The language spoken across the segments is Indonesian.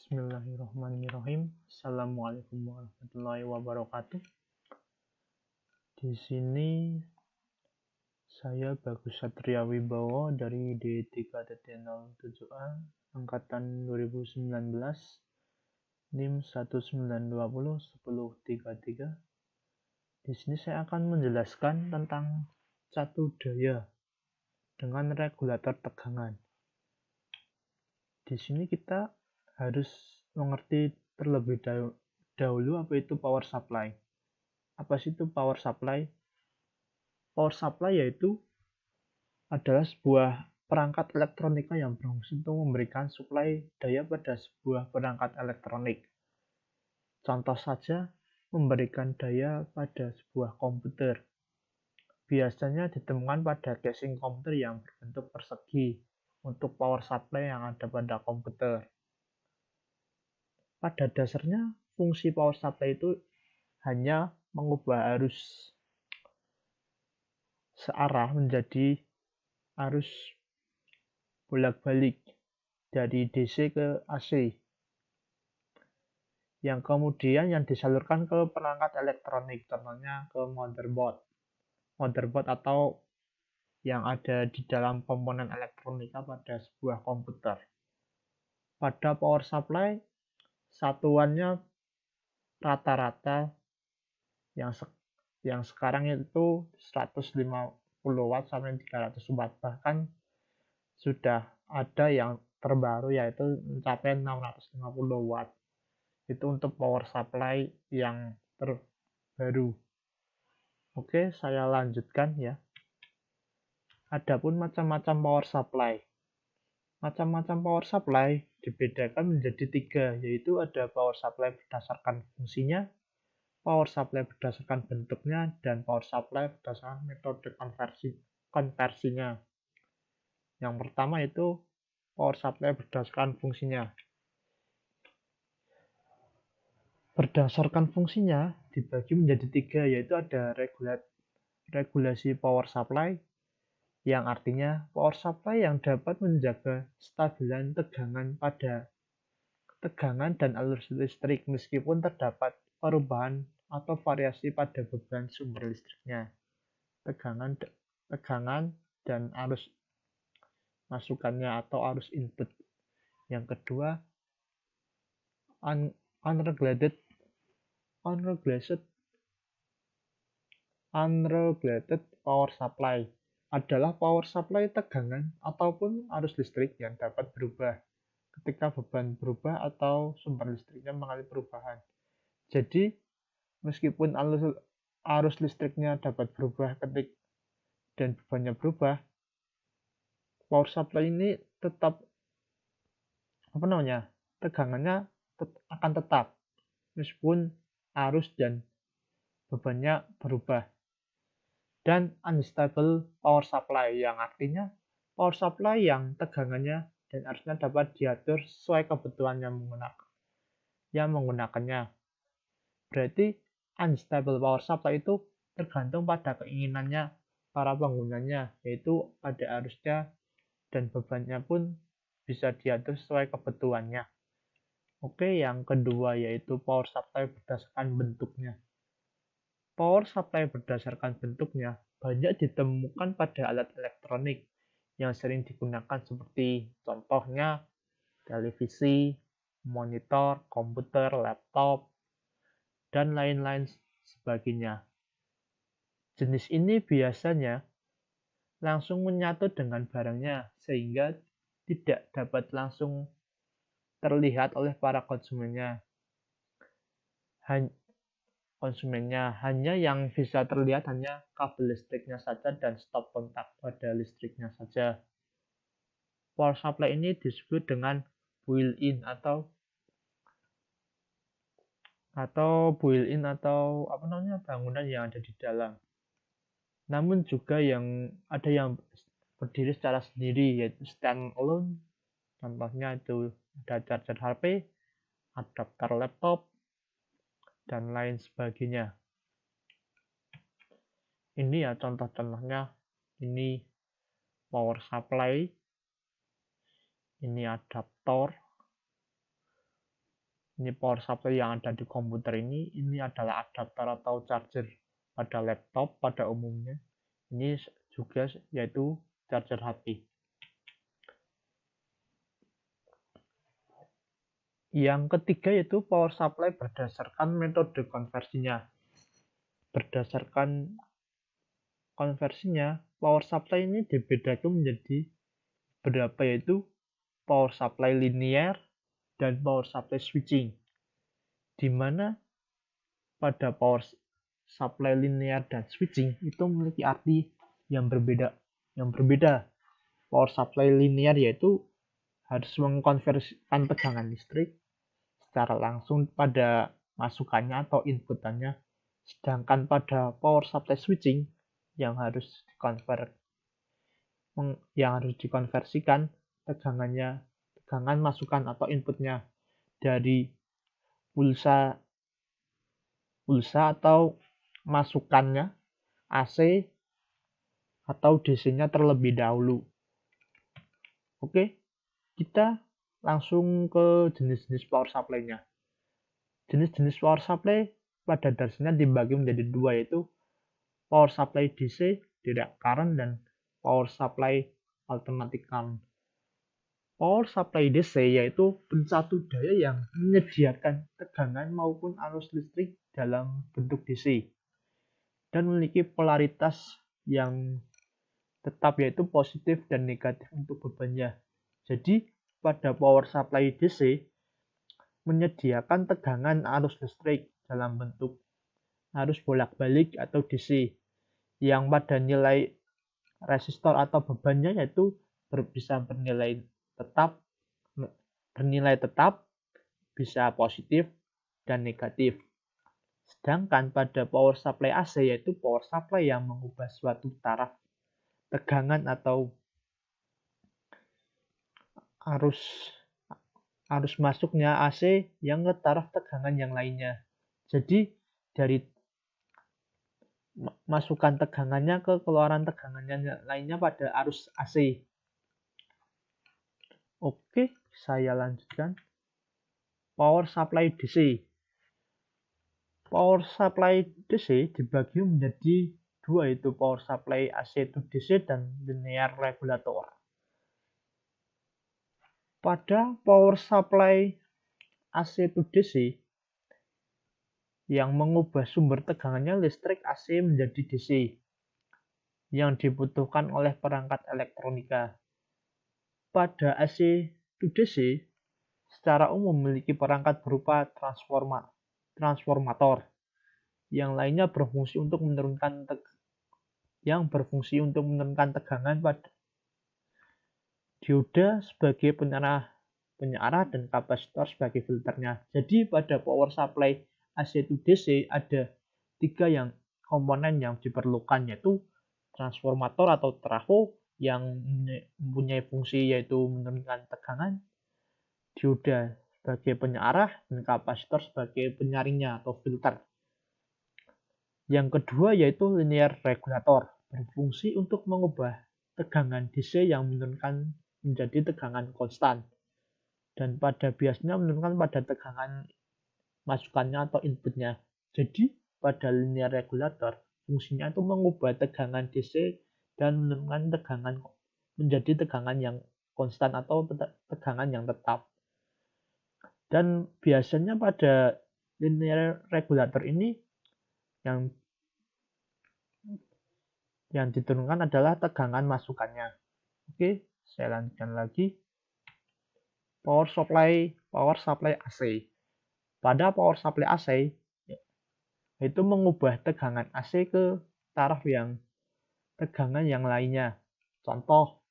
Bismillahirrahmanirrahim. Assalamualaikum warahmatullahi wabarakatuh. Di sini saya Bagus Satria Wibowo dari D3.07A angkatan 2019 NIM 1920103. Di sini saya akan menjelaskan tentang catu daya dengan regulator tegangan. Di sini kita harus mengerti terlebih dahulu apa itu power supply. Apa sih itu power supply? Power supply yaitu adalah sebuah perangkat elektronika yang berfungsi untuk memberikan suplai daya pada sebuah perangkat elektronik. Contoh saja, memberikan daya pada sebuah komputer. Biasanya ditemukan pada casing komputer yang berbentuk persegi untuk power supply yang ada pada komputer. Pada dasarnya, fungsi power supply itu hanya mengubah arus searah menjadi arus bolak-balik dari DC ke AC, yang kemudian disalurkan ke perangkat elektronik, contohnya ke motherboard atau yang ada di dalam komponen elektronika pada sebuah komputer. Pada power supply, satuannya rata-rata yang sekarang itu 150 watt sampai 300 watt, bahkan sudah ada yang terbaru yaitu mencapai 650 watt. Itu untuk power supply yang terbaru. Oke, saya lanjutkan ya. Adapun macam-macam power supply. Macam-macam power supply dibedakan menjadi 3, yaitu ada power supply berdasarkan fungsinya, power supply berdasarkan bentuknya, dan power supply berdasarkan metode konversinya. Yang pertama itu power supply berdasarkan fungsinya. Berdasarkan fungsinya dibagi menjadi 3, yaitu ada regulasi power supply, yang artinya power supply yang dapat menjaga stabilan tegangan dan alur listrik meskipun terdapat perubahan atau variasi pada beban sumber listriknya, tegangan dan arus masukannya atau arus input. Yang kedua, unregulated power supply adalah power supply tegangan ataupun arus listrik yang dapat berubah ketika beban berubah atau sumber listriknya mengalami perubahan. Jadi, meskipun arus listriknya dapat berubah dan bebannya berubah, power supply ini tetap tegangannya akan tetap meskipun arus dan bebannya berubah. Dan unstable power supply, yang artinya power supply yang tegangannya dan arusnya dapat diatur sesuai kebutuhan yang menggunakannya. Berarti unstable power supply itu tergantung pada keinginannya para penggunanya, yaitu pada arusnya dan bebannya pun bisa diatur sesuai kebutuhannya. Oke, yang kedua yaitu power supply berdasarkan bentuknya. Power supply berdasarkan bentuknya banyak ditemukan pada alat elektronik yang sering digunakan seperti contohnya televisi, monitor, komputer, laptop, dan lain-lain sebagainya. Jenis ini biasanya langsung menyatu dengan barangnya sehingga tidak dapat langsung terlihat oleh para konsumennya. Hanya yang bisa terlihat hanya kabel listriknya saja dan stop kontak pada listriknya saja. Power supply ini disebut dengan built-in atau bangunan yang ada di dalam. Namun juga ada yang berdiri secara sendiri, yaitu stand alone. Contohnya itu ada charger HP, adapter laptop, dan lain sebagainya. Ini ya contoh-contohnya. Ini power supply, ini adaptor, Ini power supply yang ada di komputer ini adalah adapter atau charger pada laptop pada umumnya. Ini juga yaitu charger HP. Yang ketiga yaitu power supply berdasarkan metode konversinya. Berdasarkan konversinya, power supply ini dibedakan menjadi beberapa, yaitu power supply linear dan power supply switching. Di mana pada power supply linear dan switching itu memiliki arti yang berbeda. Power supply linear yaitu harus mengkonversikan tegangan listrik secara langsung pada masukannya atau inputannya, sedangkan pada power supply switching yang harus dikonversikan tegangan masukan atau inputnya dari pulsa atau masukannya AC atau DC-nya terlebih dahulu. Oke, kita langsung ke jenis-jenis power supply-nya. Jenis-jenis power supply pada dasarnya dibagi menjadi dua, yaitu power supply DC, direct current, dan power supply alternating current. Power supply DC yaitu pencatu daya yang menyediakan tegangan maupun arus listrik dalam bentuk DC dan memiliki polaritas yang tetap, yaitu positif dan negatif untuk bebannya. Jadi pada power supply DC menyediakan tegangan arus listrik dalam bentuk arus bolak-balik atau DC yang pada nilai resistor atau bebannya yaitu bisa bernilai tetap, bisa positif dan negatif. Sedangkan pada power supply AC yaitu power supply yang mengubah suatu taraf tegangan atau arus masuknya AC yang ke taraf tegangan yang lainnya. Jadi dari masukan tegangannya ke keluaran tegangannya lainnya pada arus AC. Oke, saya lanjutkan. Power supply DC. Power supply DC dibagi menjadi dua, yaitu power supply AC to DC dan linear regulator. Pada power supply AC to DC yang mengubah sumber tegangannya listrik AC menjadi DC yang dibutuhkan oleh perangkat elektronika. Pada AC to DC secara umum memiliki perangkat berupa transformator. Yang lainnya berfungsi untuk menurunkan tegangan pada dioda sebagai penyarah dan kapasitor sebagai filternya. Jadi pada power supply AC to DC ada tiga komponen yang diperlukan, yaitu transformator atau trafo yang mempunyai fungsi yaitu menurunkan tegangan, dioda sebagai penyarah, dan kapasitor sebagai penyaringnya atau filter. Yang kedua yaitu linear regulator, berfungsi untuk mengubah tegangan DC yang menurunkan menjadi tegangan konstan, dan pada biasanya menurunkan pada tegangan masukannya atau inputnya. Jadi pada linear regulator fungsinya itu mengubah tegangan DC dan menurunkan tegangan menjadi tegangan yang konstan atau tegangan yang tetap. Dan biasanya pada linear regulator ini yang diturunkan adalah tegangan masukannya. Oke, saya lanjutkan lagi. Power supply AC. Pada power supply AC itu mengubah tegangan AC ke taraf tegangan yang lainnya. Contoh,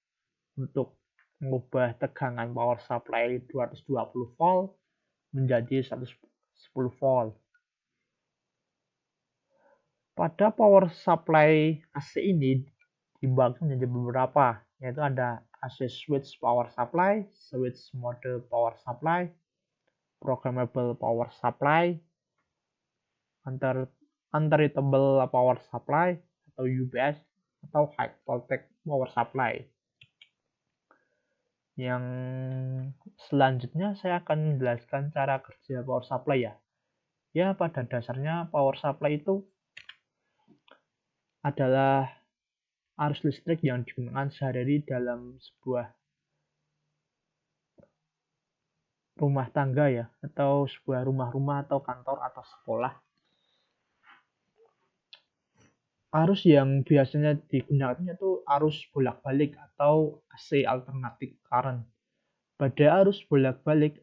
untuk mengubah tegangan power supply 220 volt menjadi 110 volt. Pada power supply AC ini dibagi menjadi beberapa, yaitu ada AC switch power supply, switch mode power supply, programmable power supply, unreadable power supply atau UPS, atau high voltage power supply. Yang selanjutnya saya akan menjelaskan cara kerja power supply ya. Ya, pada dasarnya power supply itu adalah arus listrik yang digunakan sehari-hari dalam sebuah rumah tangga ya, atau sebuah rumah-rumah atau kantor atau sekolah. Arus yang biasanya digunakan itu arus bolak-balik atau AC alternating current. Pada arus bolak-balik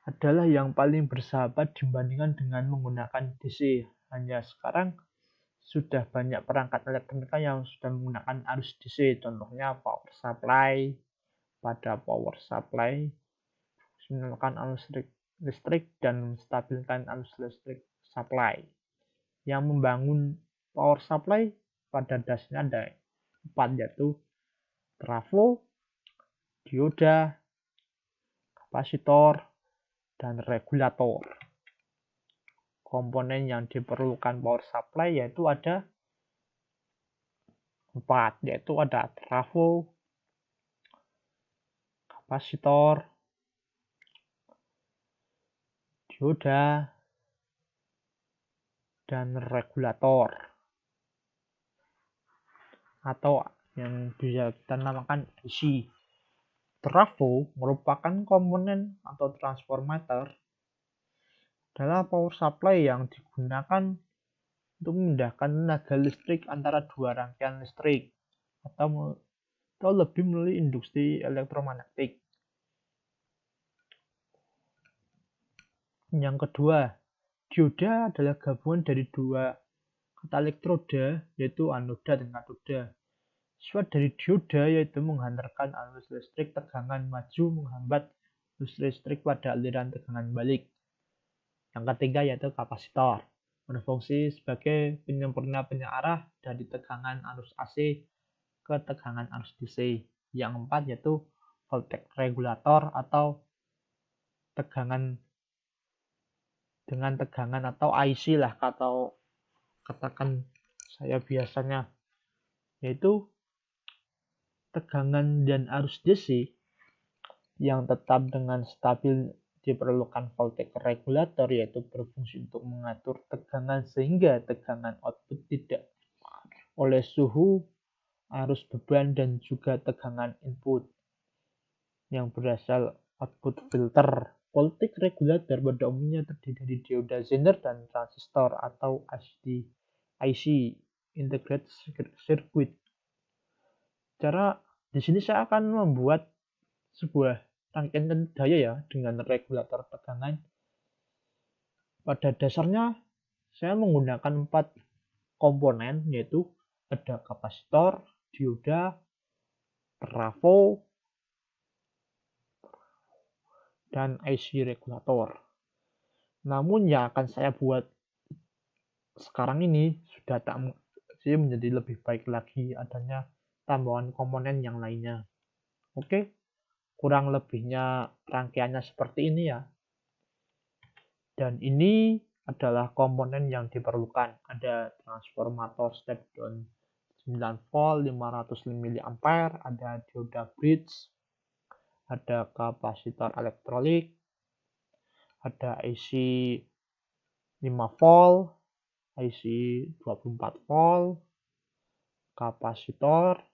adalah yang paling bersahabat dibandingkan dengan menggunakan DC. Hanya sekarang sudah banyak perangkat elektronika yang sudah menggunakan arus DC. Contohnya power supply. Pada power supply menyalakan arus listrik dan menstabilkan arus listrik supply. Yang membangun power supply pada dasarnya ada 4, yaitu trafo, dioda, kapasitor, dan regulator. Komponen yang diperlukan power supply yaitu ada 4, yaitu ada trafo, kapasitor, dioda, dan regulator, atau yang bisa kita namakan DC. Trafo merupakan komponen atau transformator adalah power supply yang digunakan untuk memindahkan tenaga listrik antara dua rangkaian listrik atau lebih melalui induksi elektromagnetik. Yang kedua, dioda adalah gabungan dari dua kata elektroda, yaitu anoda dan katoda. Sifat dari dioda yaitu menghantarkan arus listrik tegangan maju menghambat arus listrik pada aliran tegangan balik. Yang ketiga yaitu kapasitor, berfungsi sebagai penyempurna penyearah dari tegangan arus AC ke tegangan arus DC. Yang keempat yaitu voltage regulator atau tegangan dengan tegangan atau IC lah, atau katakan saya biasanya, yaitu tegangan dan arus DC yang tetap dengan stabil. Diperlukan voltage regulator, yaitu berfungsi untuk mengatur tegangan sehingga tegangan output tidak oleh suhu, arus beban, dan juga tegangan input yang berasal output filter. Voltage regulator pada umumnya terdiri dari dioda Zener dan transistor atau IC integrated circuit. Cara di sini saya akan membuat sebuah rangkaian daya ya dengan regulator tegangan. Pada dasarnya saya menggunakan 4 komponen, yaitu ada kapasitor, dioda, trafo, dan IC regulator. Namun yang akan saya buat sekarang ini sudah tak menjadi lebih baik lagi adanya tambahan komponen yang lainnya. Oke, kurang lebihnya rangkaiannya seperti ini ya. Dan ini adalah komponen yang diperlukan. Ada transformator step down 9 volt 500 mA, ada dioda bridge, ada kapasitor elektrolit, ada IC 5 volt, IC 24 volt, kapasitor,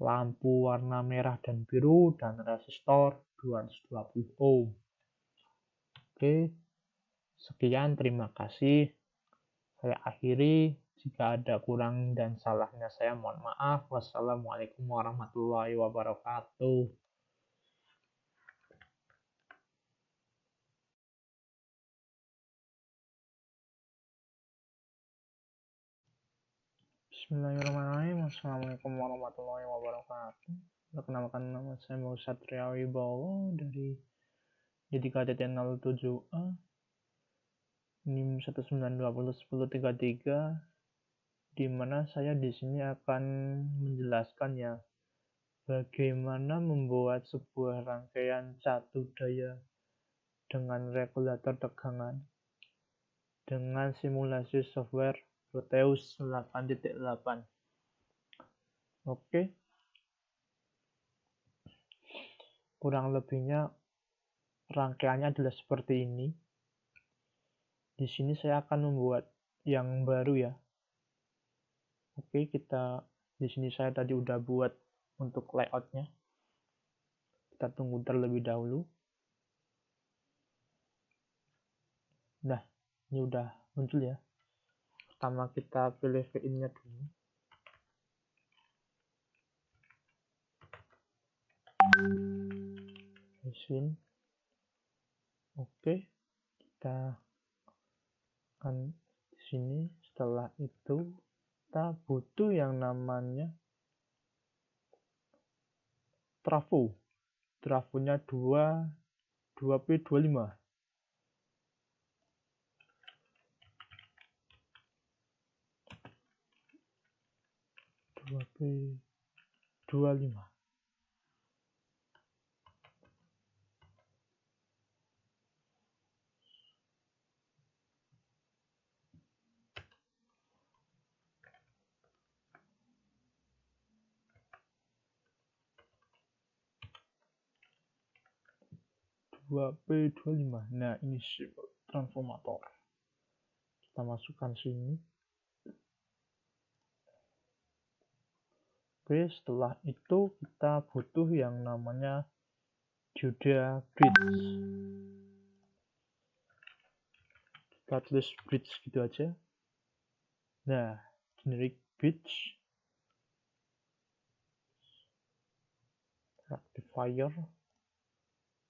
lampu warna merah dan biru, dan resistor 220 ohm. Oke, sekian, terima kasih. Saya akhiri. Jika ada kurang dan salahnya saya mohon maaf. Wassalamualaikum warahmatullahi wabarakatuh. Bismillahirrahmanirrahim. Assalamualaikum warahmatullahi wabarakatuh. Perkenalkan, nama saya Muhammad Satria Wibowo dari JDKTT 07A NIM 1920133, di mana saya di sini akan menjelaskan ya bagaimana membuat sebuah rangkaian catu daya dengan regulator tegangan dengan simulasi software Proteus 8.8. Oke. kurang lebihnya rangkaiannya adalah seperti ini. Di sini saya akan membuat yang baru ya. Oke, di sini saya tadi udah buat untuk layoutnya. Kita tunggu terlebih dahulu. Nah, ini udah muncul ya. Pertama kita pilih VIN-nya dulu. Mesin. Oke, kita akan di sini. Setelah itu kita butuh yang namanya trafo. Trafonya 2P25. 2P25. Nah, ini transformator. Kita masukkan sini. Oke, setelah itu kita butuh yang namanya dioda bridge. Kita tulis bridge gitu aja. Nah, generic bridge. Rectifier.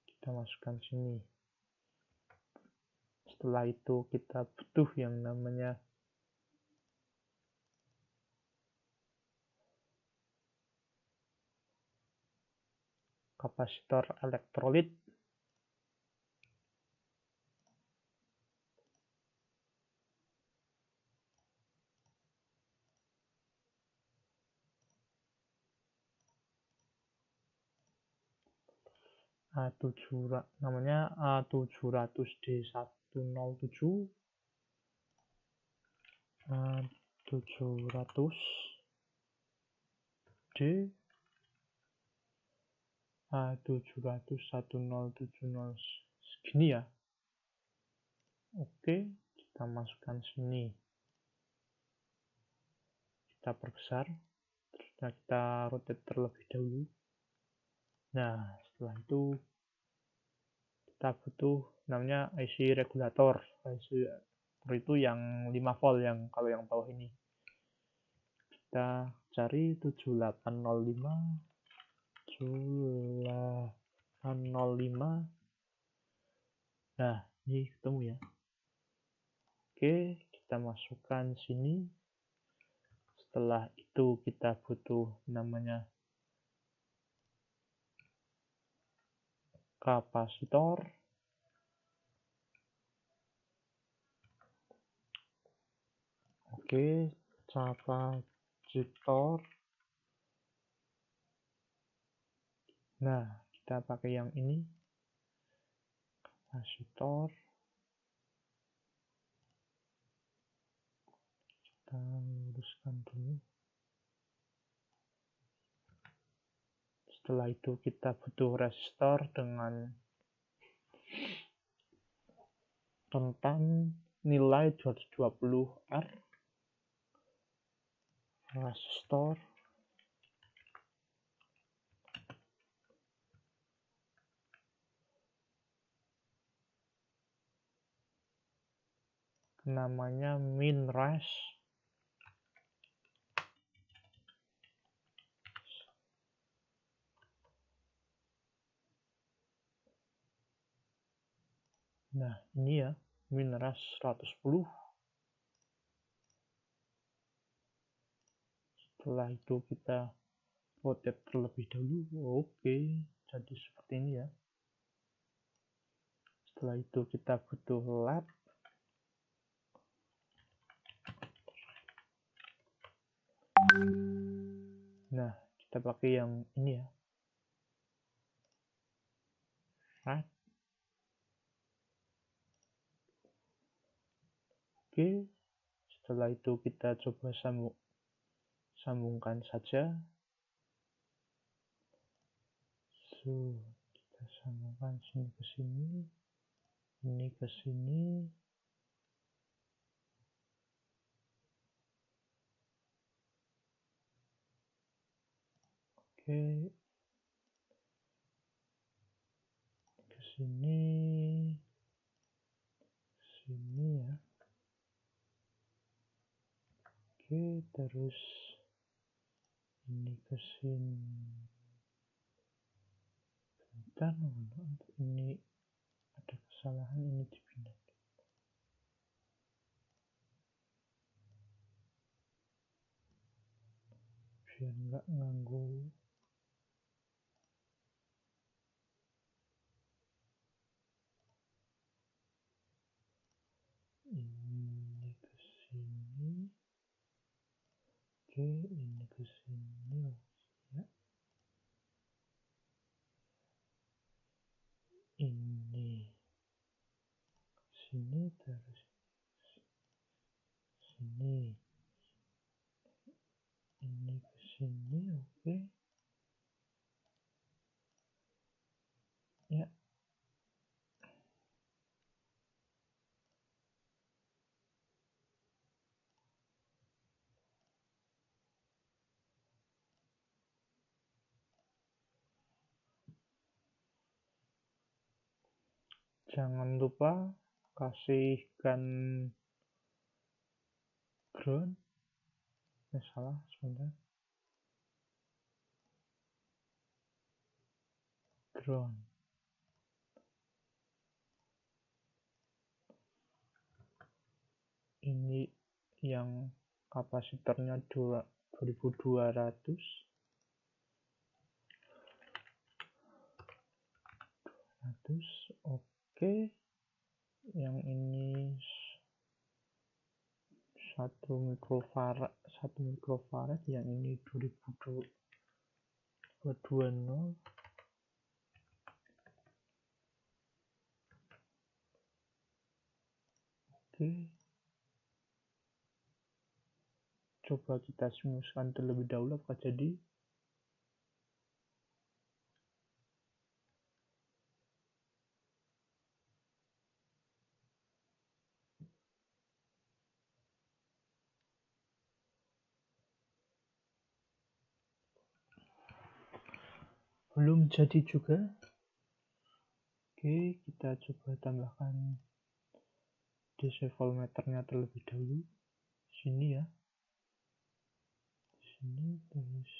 Kita masukkan sini. Setelah itu kita butuh yang namanya kapasitor elektrolit. Namanya A700D107. A700D A7001070 segini ya. Oke, kita masukkan sini. Kita perbesar. Terus kita rotate terlebih dahulu. Nah, setelah itu kita butuh namanya IC regulator. IC itu yang 5 volt yang kalau yang bawah ini. Kita cari 7805. Nah, ini ketemu ya. Oke, kita masukkan sini. Setelah itu kita butuh namanya kapasitor. Oke, kapasitor. Nah, kita pakai yang ini. Kapasitor. Kita luruskan dulu. Setelah itu kita butuh resistor dengan rentan nilai 220 R. Resistor. Namanya minres. Nah, ini ya, minres 110. Setelah itu kita rotate terlebih dahulu. Oke, jadi seperti ini ya. Setelah itu kita butuh led. Nah, kita pakai yang ini ya. Led. Oke, setelah itu kita coba sambungkan saja. samakan sini ke sini, ini ke sini. Oke, ke sini, sini ya. Oke, terus ini ke sini. Bentar, ini ada kesalahan, ini dipindah. Biar nggak nganggu. Ini ke sini. Oke, ini ke sini ya. Ini sini terus sini. Ini ke sini, oke. Ya. Jangan lupa kasihkan ground. Salah sebentar. Ground. Ini yang kapasitornya 2200. Oke. Yang ini 1 mikrofarad, yang ini 2020. Oke, coba kita simuskan terlebih dahulu apa jadi. Belum jadi juga. Oke, kita coba tambahkan DC voltmeternya terlebih dahulu. Sini ya. Sini terus.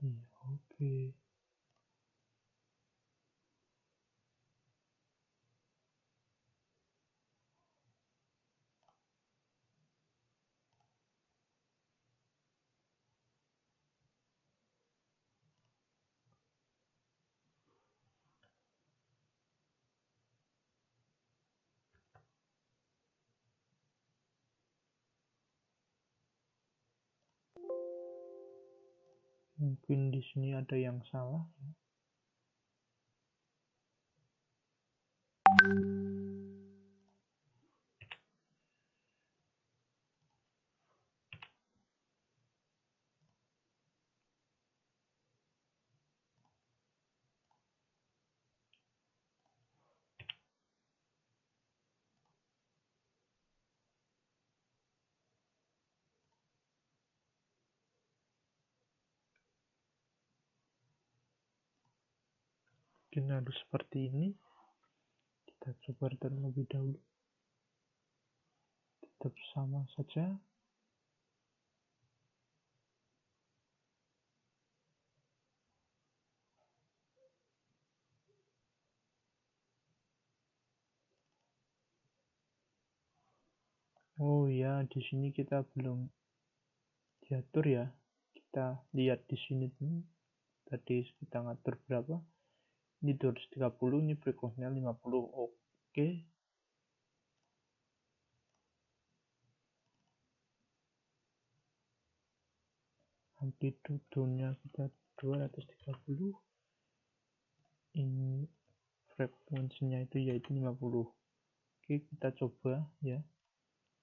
Iya, oke. Mungkin di sini ada yang salah ya. Mungkin harus seperti ini. Kita coba terlebih dahulu. Tetap sama saja. Oh ya, di sini kita belum diatur ya. Kita lihat di sini nih. Tadi kita ngatur berapa? Ini 230, ini frekuensinya 50. Oke. Amplitudonya kita 230. Ini frekuensinya itu yaitu 50. Oke, kita coba ya.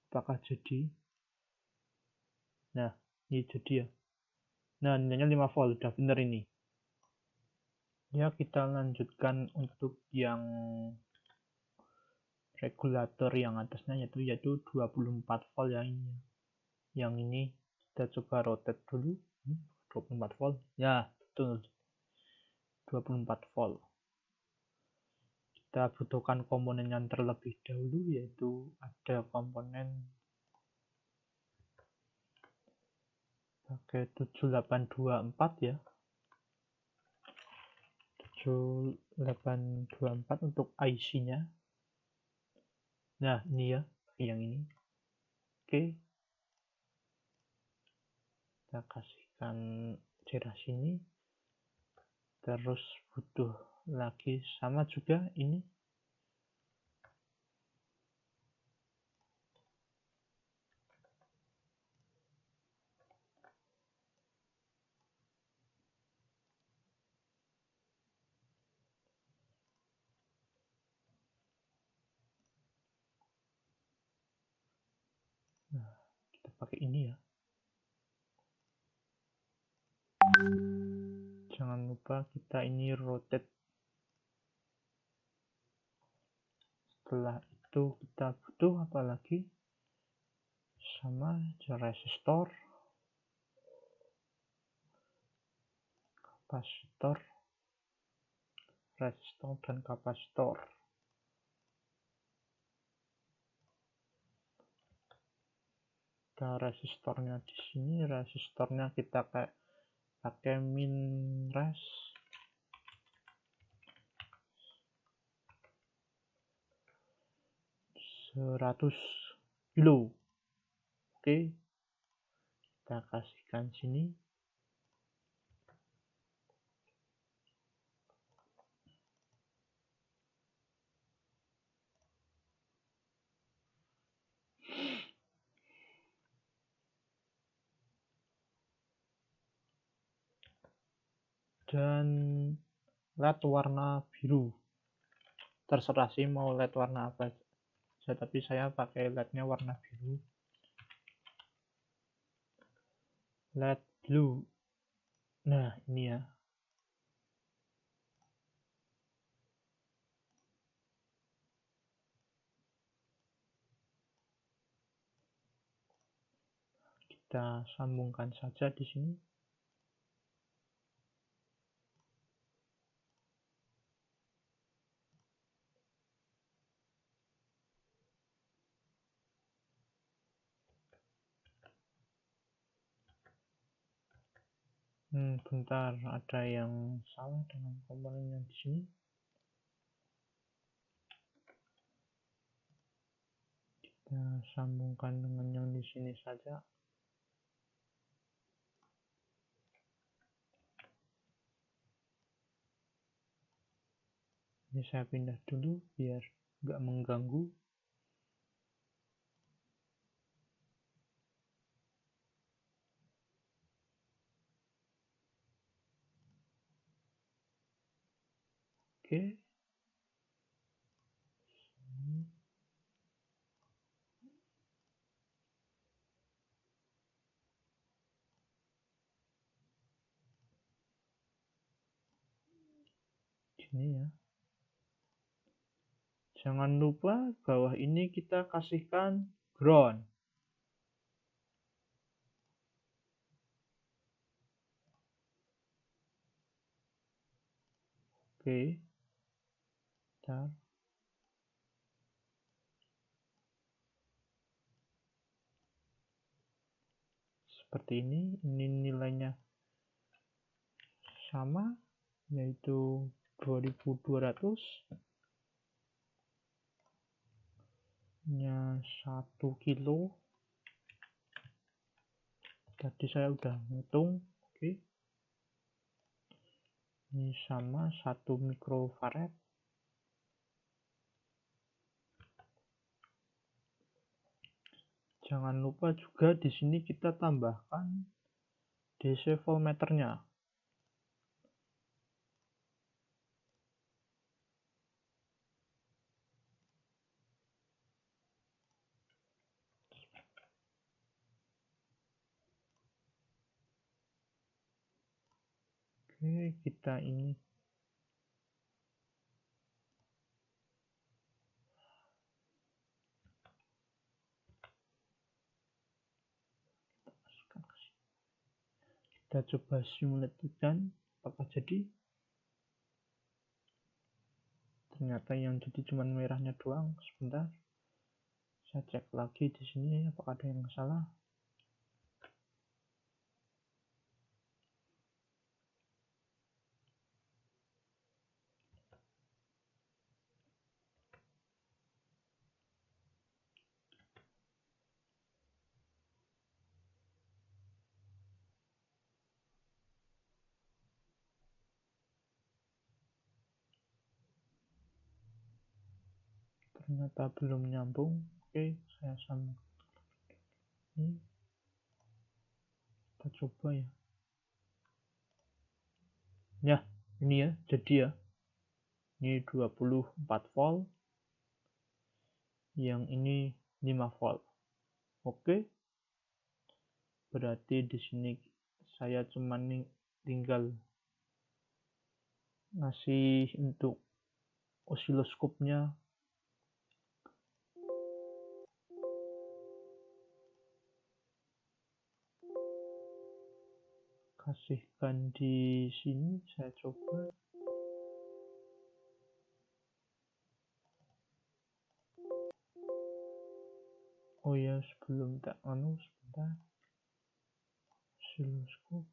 apakah jadi. Nah, ini jadi ya. Nah, nilainya 5 volt, udah bener ini. Ya, kita lanjutkan untuk yang regulator yang atasnya, yaitu 24 volt ya ini. Yang ini kita coba rotate dulu. 24 volt. Ya, betul. 24 volt. Kita butuhkan komponen yang terlebih dahulu, yaitu ada komponen pakai 7824 ya. 7824 untuk IC-nya. Nah, ini ya, yang ini. Oke. Kita kasihkan cerah sini. Terus butuh lagi sama juga ini. Nah, kita pakai ini ya. Jangan lupa kita ini rotate. Setelah itu kita butuh apa lagi? Sama resistor, kapasitor, resistor dan kapasitor. Kita resistornya di sini, resistornya kita pakai min res 100 kilo. Oke, kita kasihkan sini. Dan LED warna biru, terserah sih mau LED warna apa saja, tapi saya pakai LED-nya warna biru. LED blue. Nah, ini ya. Kita sambungkan saja di sini. Bentar, ada yang salah dengan komponen yang di sini. Kita sambungkan dengan yang di sini saja. Ini saya pindah dulu biar nggak mengganggu. Oke. Ini ya. Jangan lupa bawah ini kita kasihkan ground. Oke. Bentar. Seperti ini nilainya sama, yaitu 2200 nya 1 kilo. Tadi saya udah ngitung. Oke. Ini sama 1 mikrofarad. Jangan lupa juga di sini kita tambahkan DC voltmeternya. Oke, kita ini kita coba simulasikan apakah jadi. Ternyata yang jadi cuma merahnya doang. Sebentar, saya cek lagi di sini apakah ada yang salah. Ternyata belum nyambung. Oke, saya sambung ini, kita coba ya. Ya, ini ya, jadi ya, ini 24 volt, yang ini 5 volt. Oke, berarti di sini saya cuma tinggal ngasih untuk osiloskopnya, kasihkan di sini. Saya coba. Oh ya, sebelum tak sebentar, osiloskop.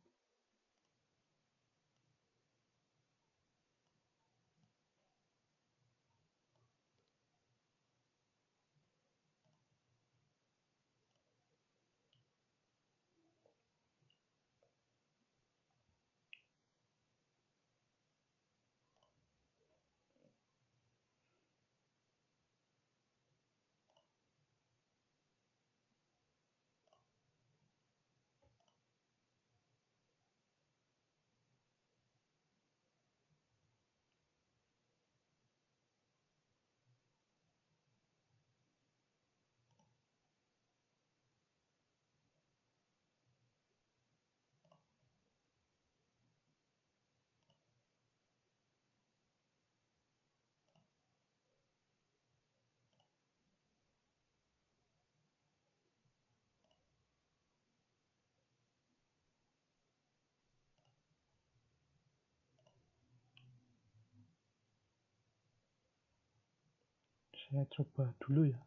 Saya coba dulu ya,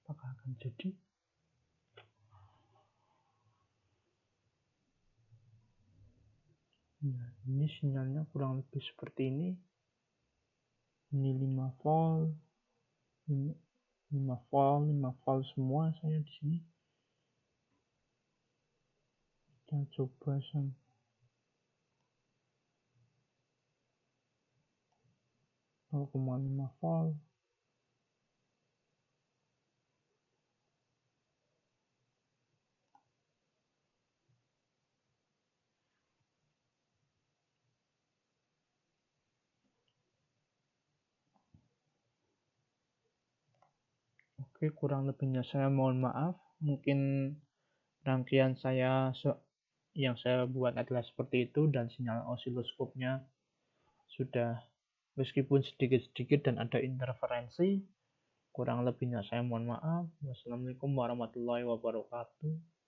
apakah akan jadi. Nah, ini sinyalnya kurang lebih seperti ini. Ini 5 volt, ini 5 volt, 5 volt semua saya di sini. Kita coba 0,5 volt. Oke, kurang lebihnya saya mohon maaf. Mungkin rangkaian saya yang saya buat adalah seperti itu, dan sinyal osiloskopnya sudah meskipun sedikit-sedikit dan ada interferensi. Kurang lebihnya saya mohon maaf. Wassalamualaikum warahmatullahi wabarakatuh.